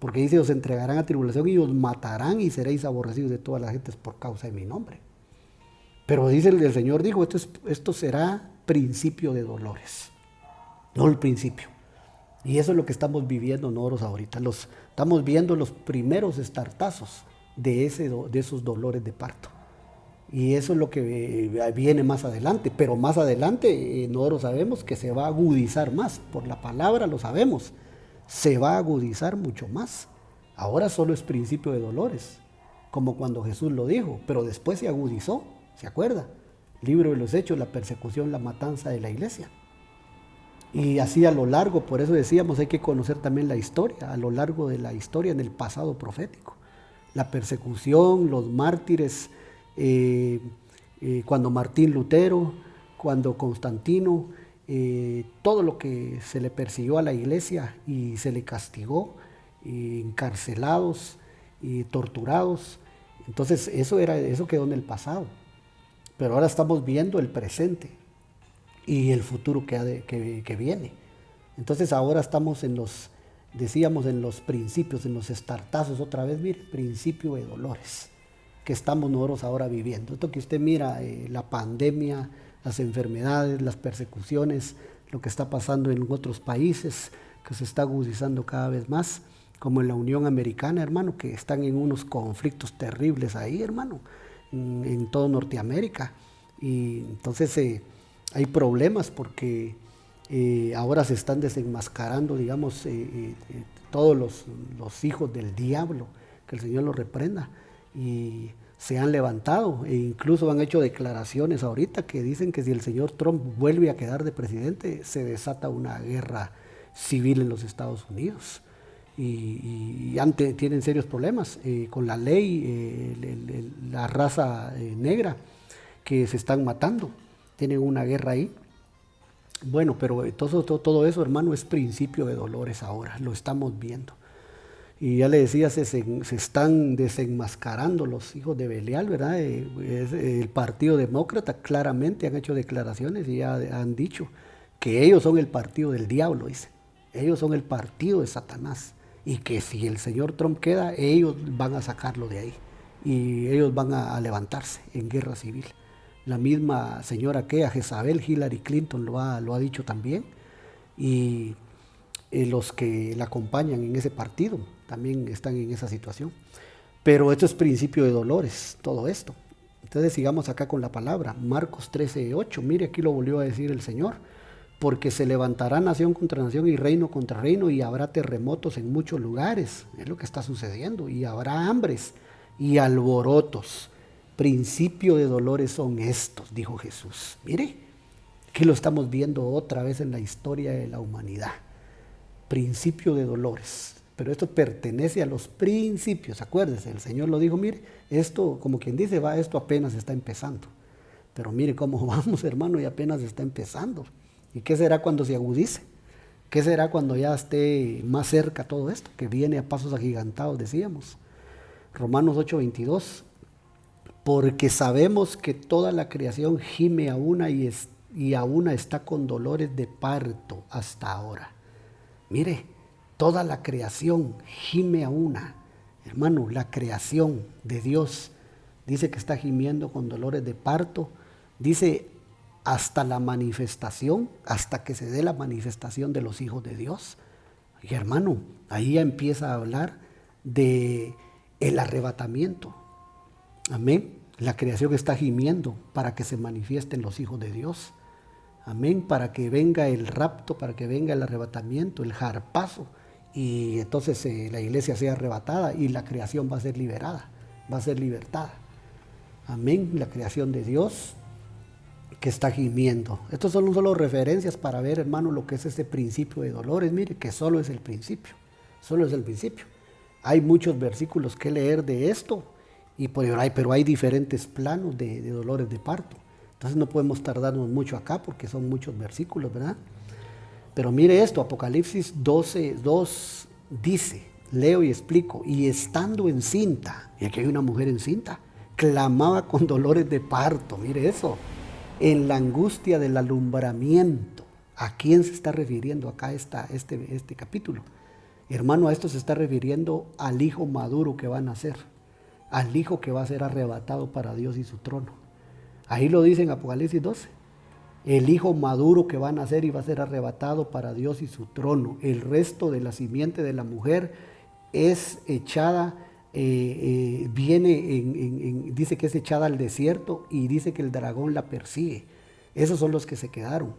Porque dice, os entregarán a tribulación y os matarán y seréis aborrecidos de todas las gentes por causa de mi nombre. Pero dice el Señor dijo, esto será principio de dolores, no el principio. Y eso es lo que estamos viviendo nosotros ahorita. Estamos viendo los primeros estartazos de esos dolores de parto. Y eso es lo que viene más adelante. Pero más adelante nosotros sabemos que se va a agudizar más. Por la palabra lo sabemos. Se va a agudizar mucho más. Ahora solo es principio de dolores, como cuando Jesús lo dijo. Pero después se agudizó, ¿se acuerda? Libro de los Hechos, la persecución, la matanza de la iglesia. Y así a lo largo, por eso decíamos, hay que conocer también la historia, a lo largo de la historia en el pasado profético. La persecución, los mártires, cuando Martín Lutero, cuando Constantino, todo lo que se le persiguió a la iglesia y se le castigó, encarcelados y torturados. Entonces eso quedó en el pasado. Pero ahora estamos viendo el presente y el futuro que viene. Entonces ahora estamos en los principios, en los estartazos otra vez, mire, principio de dolores que estamos nosotros ahora viviendo. Esto que usted mira, la pandemia, las enfermedades, las persecuciones, lo que está pasando en otros países, que se está agudizando cada vez más, como en la Unión Americana, hermano, que están en unos conflictos terribles ahí, hermano, en todo Norteamérica. Y entonces hay problemas porque ahora se están desenmascarando, digamos, todos los hijos del diablo, que el Señor los reprenda, y se han levantado e incluso han hecho declaraciones ahorita que dicen que si el señor Trump vuelve a quedar de presidente, se desata una guerra civil en los Estados Unidos. Y tienen serios problemas con la ley, la raza negra, que se están matando, tienen una guerra ahí. Bueno, pero todo eso, hermano, es principio de dolores ahora, lo estamos viendo. Y ya le decía, se están desenmascarando los hijos de Belial, ¿verdad? El Partido Demócrata claramente han hecho declaraciones y ya han dicho que ellos son el partido del diablo, dicen. Ellos son el partido de Satanás. Y que si el señor Trump queda, ellos van a sacarlo de ahí. Y ellos van a levantarse en guerra civil. La misma señora Jezabel, Hillary Clinton, lo ha dicho también. Y los que la acompañan en ese partido también están en esa situación. Pero esto es principio de dolores, todo esto. Entonces sigamos acá con la palabra. Marcos 13:8. Mire, aquí lo volvió a decir el Señor. Porque se levantará nación contra nación y reino contra reino, y habrá terremotos en muchos lugares. Es lo que está sucediendo. Y habrá hambres y alborotos. Principio de dolores son estos, dijo Jesús. Mire, aquí lo estamos viendo otra vez en la historia de la humanidad. Principio de dolores. Pero esto pertenece a los principios. Acuérdese, el Señor lo dijo, mire, esto, como quien dice, esto apenas está empezando. Pero mire cómo vamos, hermano, y apenas está empezando. ¿Y qué será cuando se agudice? ¿Qué será cuando ya esté más cerca todo esto? Que viene a pasos agigantados, decíamos. Romanos 8:22. Porque sabemos que toda la creación gime a una y a una está con dolores de parto hasta ahora. Mire, toda la creación gime a una. Hermano, la creación de Dios dice que está gimiendo con dolores de parto. Dice hasta la manifestación, hasta que se dé la manifestación de los hijos de Dios. Y hermano, ahí ya empieza a hablar de el arrebatamiento. Amén. La creación está gimiendo para que se manifiesten los hijos de Dios. Amén. Para que venga el rapto, para que venga el arrebatamiento, el jarpazo. Y entonces la iglesia sea arrebatada y la creación va a ser liberada, va a ser libertada. Amén. La creación de Dios que está gimiendo. Estos son solo referencias para ver, hermano, lo que es este principio de dolores. Mire que solo es el principio, solo es el principio. Hay muchos versículos que leer de esto, pero hay diferentes planos de dolores de parto. Entonces no podemos tardarnos mucho acá porque son muchos versículos, ¿verdad? Pero mire esto, Apocalipsis 12:2 dice, leo y explico, y estando encinta, y aquí hay una mujer encinta, clamaba con dolores de parto, mire eso, en la angustia del alumbramiento. ¿A quién se está refiriendo acá este capítulo? Hermano, a esto se está refiriendo al hijo maduro que va a nacer, al hijo que va a ser arrebatado para Dios y su trono. Ahí lo dice en Apocalipsis 12. El hijo maduro que va a nacer y va a ser arrebatado para Dios y su trono. El resto de la simiente de la mujer es echada, dice que es echada al desierto y dice que el dragón la persigue. Esos son los que se quedaron.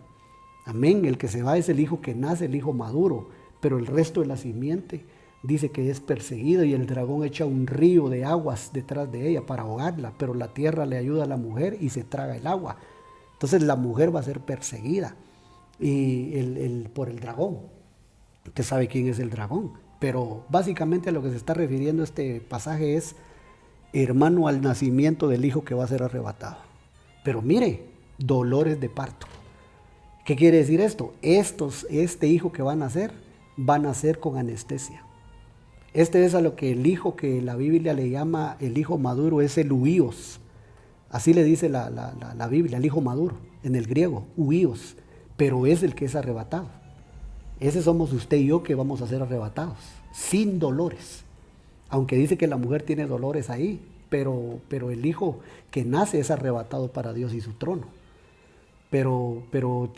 Amén. El que se va es el hijo que nace, el hijo maduro, pero el resto de la simiente dice que es perseguido y el dragón echa un río de aguas detrás de ella para ahogarla, pero la tierra le ayuda a la mujer y se traga el agua. Entonces la mujer va a ser perseguida por el dragón. Usted sabe quién es el dragón, pero básicamente a lo que se está refiriendo este pasaje es, hermano, al nacimiento del hijo que va a ser arrebatado. Pero mire, dolores de parto. ¿Qué quiere decir esto? Este hijo que va a nacer con anestesia. Este es a lo que el hijo que la Biblia le llama el hijo maduro, es el huíos. Así le dice la Biblia, el hijo maduro, en el griego, huíos, pero es el que es arrebatado. Ese somos usted y yo que vamos a ser arrebatados, sin dolores. Aunque dice que la mujer tiene dolores ahí, pero el hijo que nace es arrebatado para Dios y su trono. Pero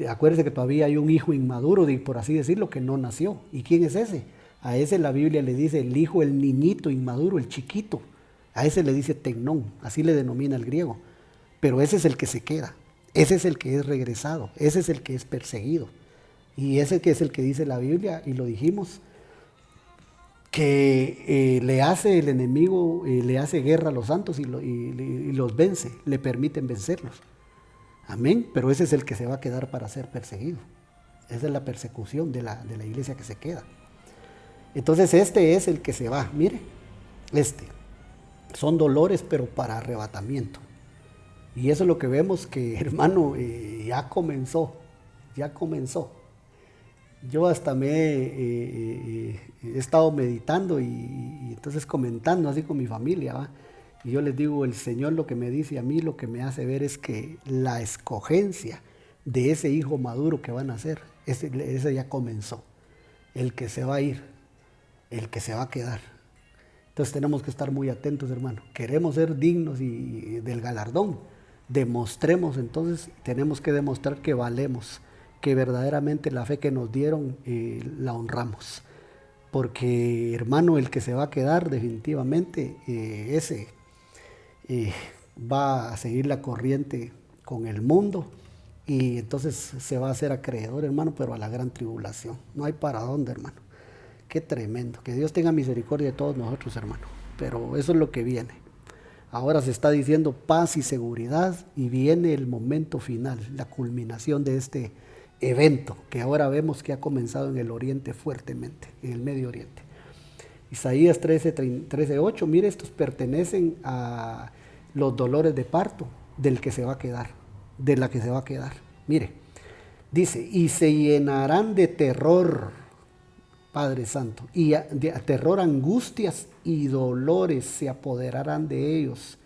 acuérdese que todavía hay un hijo inmaduro, por así decirlo, que no nació. ¿Y quién es ese? A ese la Biblia le dice el hijo, el niñito inmaduro, el chiquito. A ese le dice tecnón, así le denomina el griego. Pero ese es el que se queda, ese es el que es regresado, ese es el que es perseguido. Y ese que es el que dice la Biblia, y lo dijimos, que le hace el enemigo, le hace guerra a los santos y los vence, le permiten vencerlos. Amén, pero ese es el que se va a quedar para ser perseguido. Esa es la persecución de la iglesia que se queda. Entonces este es el que se va, mire, son dolores pero para arrebatamiento. Y eso es lo que vemos que, hermano, ya comenzó. Yo hasta he estado meditando y entonces comentando así con mi familia, ¿va? Y yo les digo, el Señor lo que me dice a mí, lo que me hace ver es que la escogencia de ese hijo maduro que va a nacer, ese ya comenzó. El que se va a ir, el que se va a quedar. Entonces tenemos que estar muy atentos, hermano. Queremos ser dignos del galardón. Demostremos, entonces tenemos que demostrar que valemos, que verdaderamente la fe que nos dieron la honramos. Porque, hermano, el que se va a quedar definitivamente, ese va a seguir la corriente con el mundo y entonces se va a hacer acreedor, hermano, pero a la gran tribulación. No hay para dónde, hermano. Qué tremendo. Que Dios tenga misericordia de todos nosotros, hermano. Pero eso es lo que viene. Ahora se está diciendo paz y seguridad y viene el momento final, la culminación de este evento que ahora vemos que ha comenzado en el Oriente fuertemente, en el Medio Oriente. Isaías 13:8, mire, estos pertenecen a los dolores de parto del que se va a quedar, de la que se va a quedar. Mire, dice, y se llenarán de terror, Padre Santo, y de terror, angustias y dolores se apoderarán de ellos.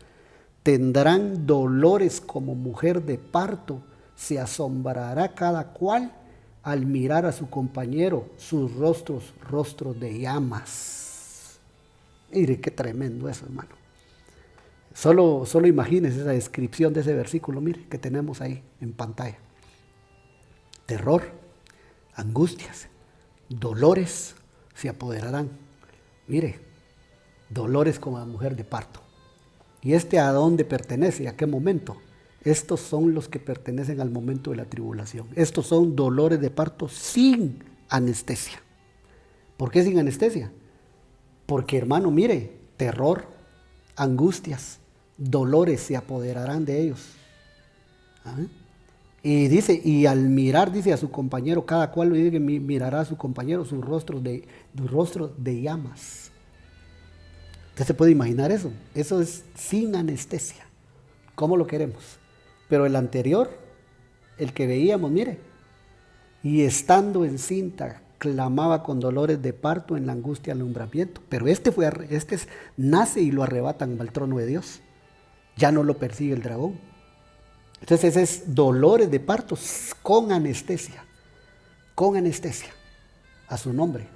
Tendrán dolores como mujer de parto, se asombrará cada cual al mirar a su compañero, sus rostros de llamas. Mire qué tremendo eso, hermano. Solo imagínense esa descripción de ese versículo, mire, que tenemos ahí en pantalla. Terror, angustias, dolores se apoderarán. Mire, dolores como la mujer de parto. ¿Y a dónde pertenece? ¿A qué momento? Estos son los que pertenecen al momento de la tribulación. Estos son dolores de parto sin anestesia. ¿Por qué sin anestesia? Porque, hermano, mire, terror, angustias, dolores se apoderarán de ellos. ¿Ah? Y dice, y al mirar, dice a su compañero, cada cual dice que mirará a su compañero sus rostros de llamas. ¿Usted se puede imaginar eso? Eso es sin anestesia. ¿Cómo lo queremos? Pero el anterior, el que veíamos, mire, y estando encinta, clamaba con dolores de parto en la angustia del alumbramiento. Pero nace y lo arrebatan al trono de Dios. Ya no lo persigue el dragón. Entonces ese es dolores de parto con anestesia, a su nombre.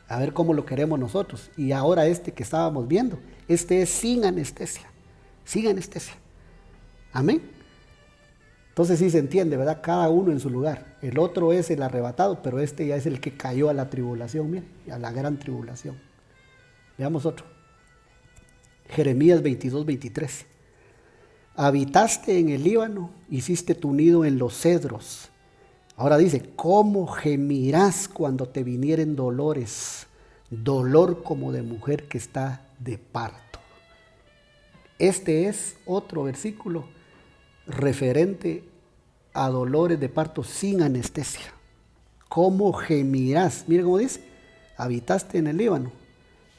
A ver cómo lo queremos nosotros. Y ahora que estábamos viendo, es sin anestesia. Amén. Entonces sí se entiende, ¿verdad? Cada uno en su lugar. El otro es el arrebatado, pero ya es el que cayó a la tribulación, mire, a la gran tribulación. Veamos otro. Jeremías 22:23. Habitaste en el Líbano, hiciste tu nido en los cedros. Ahora dice, ¿cómo gemirás cuando te vinieren dolores? Dolor como de mujer que está de parto. Este es otro versículo referente a dolores de parto sin anestesia. ¿Cómo gemirás? Mire cómo dice, habitaste en el Líbano.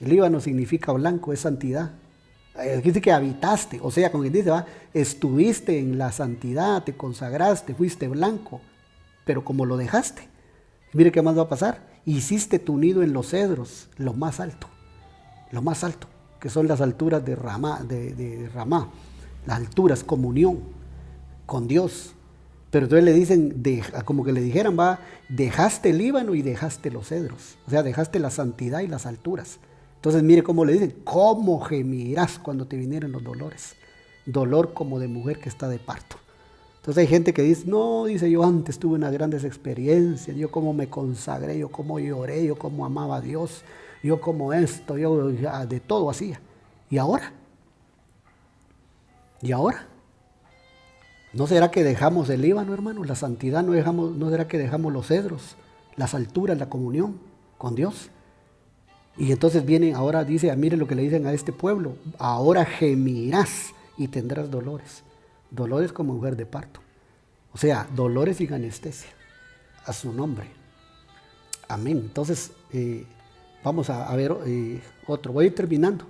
El Líbano significa blanco, es santidad. Dice que habitaste, o sea, como quien dice, estuviste en la santidad, te consagraste, fuiste blanco, pero como lo dejaste, mire qué más va a pasar. Hiciste tu nido en los cedros, lo más alto, que son las alturas de Ramá, las alturas, comunión con Dios. Pero entonces le dicen, como que le dijeran, dejaste el Líbano y dejaste los cedros, o sea, dejaste la santidad y las alturas. Entonces mire cómo le dicen, ¿cómo gemirás cuando te vinieran los dolores? Dolor como de mujer que está de parto. Entonces hay gente que dice, no, dice, yo antes tuve unas grandes experiencias, yo cómo me consagré, yo cómo lloré, yo cómo amaba a Dios, yo como esto, yo de todo hacía. ¿Y ahora? ¿No será que dejamos el Líbano, hermano? La santidad, ¿no será que dejamos los cedros, las alturas, la comunión con Dios? Y entonces vienen, ahora dice, mire lo que le dicen a este pueblo, ahora gemirás y tendrás dolores. Dolores como mujer de parto. O sea, dolores sin anestesia. A su nombre. Amén. Entonces, vamos a ver otro. Voy a ir terminando.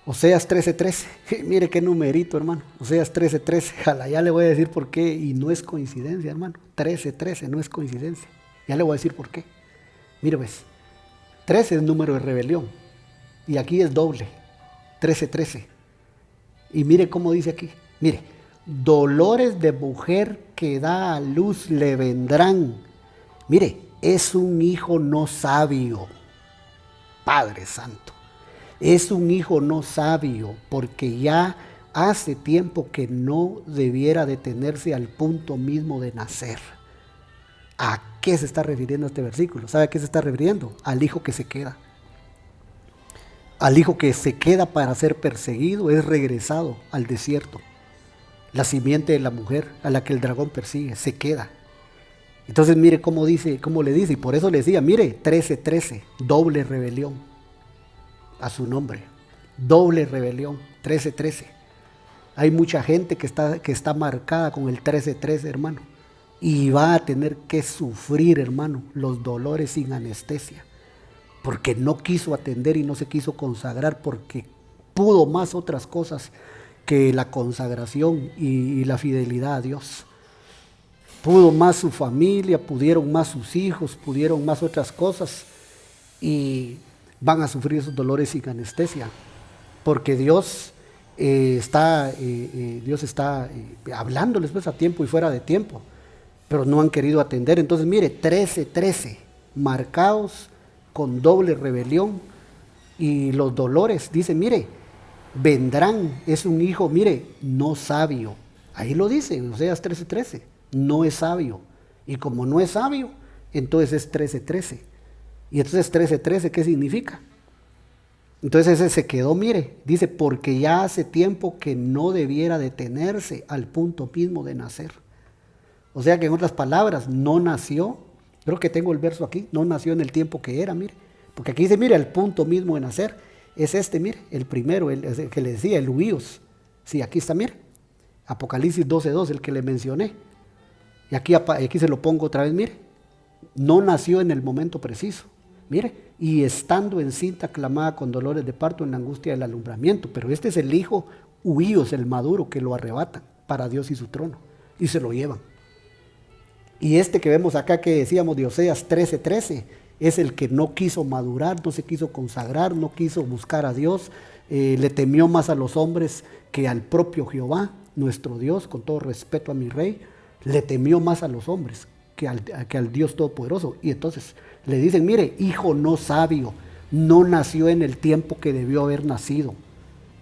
Oseas 13:13. Mire qué numerito, hermano. Oseas 13:13. Ya le voy a decir por qué. Y no es coincidencia, hermano. 13:13 no es coincidencia. Ya le voy a decir por qué. Mire, pues. 13 es número de rebelión. Y aquí es doble. 13:13. Y mire cómo dice aquí. Mire. Dolores de mujer que da a luz le vendrán. Mire, es un hijo no sabio. Padre Santo. Es un hijo no sabio porque ya hace tiempo que no debiera detenerse al punto mismo de nacer. ¿A qué se está refiriendo este versículo? ¿Sabe a qué se está refiriendo? Al hijo que se queda. Al hijo que se queda para ser perseguido es regresado al desierto. La simiente de la mujer a la que el dragón persigue se queda. Entonces mire cómo le dice, y por eso le decía, mire, 13:13, doble rebelión a su nombre. Doble rebelión, 13:13. Hay mucha gente que está marcada con el 13:13, hermano. Y va a tener que sufrir, hermano, los dolores sin anestesia. Porque no quiso atender y no se quiso consagrar, porque pudo más otras cosas que la consagración y la fidelidad a Dios. Pudo más su familia, pudieron más sus hijos, pudieron más otras cosas. Y van a sufrir esos dolores sin anestesia. Porque Dios está hablándoles pues a tiempo y fuera de tiempo. Pero no han querido atender. Entonces mire, 13:13, marcados con doble rebelión y los dolores. Dice, mire, vendrán, es un hijo, mire, no sabio. Ahí lo dice, Oseas 13:13, no es sabio. Y como no es sabio, entonces es 13:13. Y entonces 13:13, ¿qué significa? Entonces ese se quedó, mire, dice, porque ya hace tiempo que no debiera detenerse al punto mismo de nacer. O sea que en otras palabras, no nació, creo que tengo el verso aquí, no nació en el tiempo que era, mire. Porque aquí dice, mire, al punto mismo de nacer, es este, mire, el primero, el que le decía, el huíos. Sí, aquí está, mire, Apocalipsis 12:2, el que le mencioné. Y aquí se lo pongo otra vez, mire, no nació en el momento preciso. Mire, y estando encinta clamaba con dolores de parto en la angustia del alumbramiento. Pero este es el hijo huíos, el maduro, que lo arrebatan para Dios y su trono. Y se lo llevan. Y este que vemos acá que decíamos de Oseas 13:13, es el que no quiso madurar, no se quiso consagrar, no quiso buscar a Dios, le temió más a los hombres que al propio Jehová, nuestro Dios, con todo respeto a mi rey, le temió más a los hombres que al Dios Todopoderoso. Y entonces le dicen, mire, hijo no sabio, no nació en el tiempo que debió haber nacido.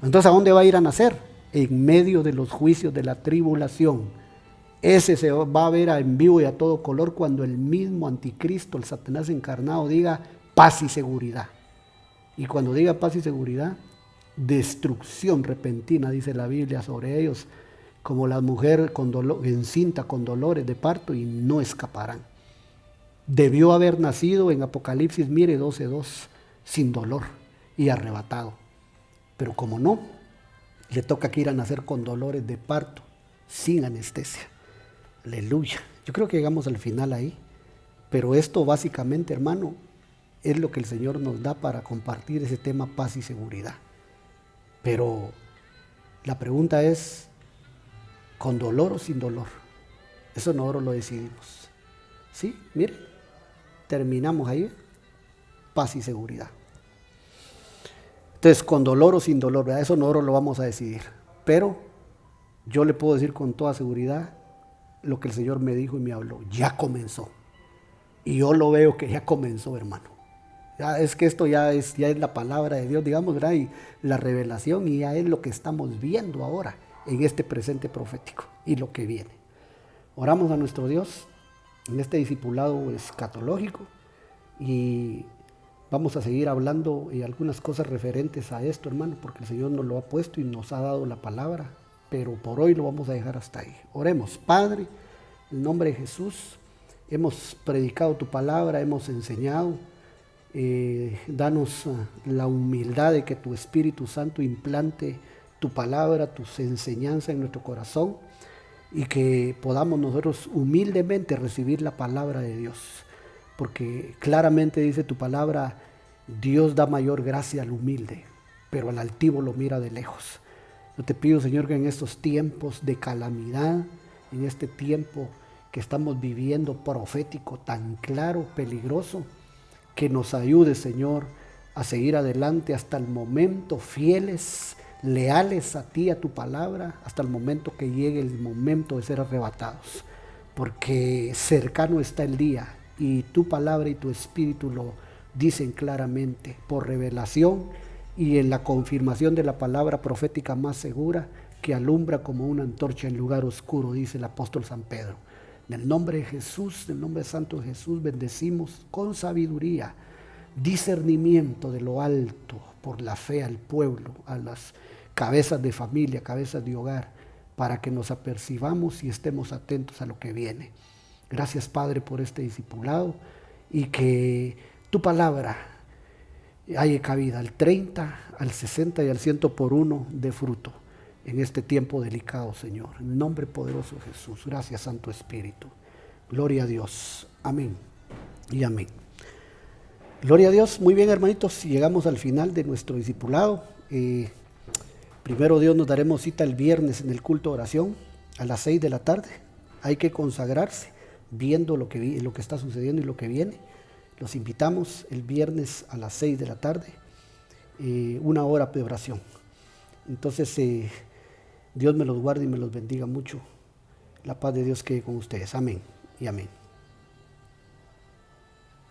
Entonces, ¿a dónde va a ir a nacer? En medio de los juicios de la tribulación. Ese se va a ver en vivo y a todo color cuando el mismo anticristo, el Satanás encarnado, diga paz y seguridad. Y cuando diga paz y seguridad, destrucción repentina, dice la Biblia, sobre ellos, como la mujer encinta con dolores de parto, y no escaparán. Debió haber nacido en Apocalipsis, mire, 12:2, sin dolor y arrebatado. Pero como no, le toca que ir a nacer con dolores de parto, sin anestesia. Aleluya. Yo creo que llegamos al final ahí. Pero esto básicamente, hermano, es lo que el Señor nos da para compartir ese tema paz y seguridad. Pero la pregunta es, ¿con dolor o sin dolor? Eso nosotros lo decidimos. ¿Sí? Mire, terminamos ahí. Paz y seguridad. Entonces, con dolor o sin dolor, ¿verdad? Eso nosotros lo vamos a decidir. Pero yo le puedo decir con toda seguridad lo que el Señor me dijo y me habló. Ya comenzó. Y yo lo veo que ya comenzó, hermano. Ya es que esto ya es la palabra de Dios, digamos, ¿verdad? Y la revelación, y ya es lo que estamos viendo ahora en este presente profético y lo que viene. Oramos a nuestro Dios en este discipulado escatológico y vamos a seguir hablando de algunas cosas referentes a esto, hermano, porque el Señor nos lo ha puesto y nos ha dado la palabra, pero por hoy lo vamos a dejar hasta ahí. Oremos. Padre, en el nombre de Jesús, hemos predicado tu palabra, hemos enseñado. Danos la humildad de que tu Espíritu Santo implante tu palabra, tus enseñanzas en nuestro corazón, y que podamos nosotros humildemente recibir la palabra de Dios, porque claramente dice tu palabra, Dios da mayor gracia al humilde, pero al altivo lo mira de lejos. Yo te pido, Señor, que en estos tiempos de calamidad, en este tiempo que estamos viviendo profético tan claro, peligroso, que nos ayude, Señor, a seguir adelante hasta el momento, fieles, leales a ti, a tu palabra, hasta el momento que llegue el momento de ser arrebatados. Porque cercano está el día y tu palabra y tu espíritu lo dicen claramente por revelación y en la confirmación de la palabra profética más segura que alumbra como una antorcha en lugar oscuro, dice el apóstol San Pedro. En el nombre de Jesús, en el nombre santo de Jesús, bendecimos con sabiduría, discernimiento de lo alto, por la fe al pueblo, a las cabezas de familia, cabezas de hogar, para que nos apercibamos y estemos atentos a lo que viene. Gracias, Padre, por este discipulado y que tu palabra haya cabida al 30, al 60 y al 100 por uno de fruto en este tiempo delicado, Señor. En el nombre poderoso de Jesús. Gracias, Santo Espíritu. Gloria a Dios. Amén y amén. Gloria a Dios. Muy bien, hermanitos. Llegamos al final de nuestro discipulado. Primero Dios, nos daremos cita el viernes en el culto de oración a las 6 de la tarde. Hay que consagrarse viendo lo que está sucediendo y lo que viene. Los invitamos el viernes a las 6 de la tarde, 1 hora de oración. Entonces, Dios me los guarde y me los bendiga mucho. La paz de Dios quede con ustedes. Amén y amén.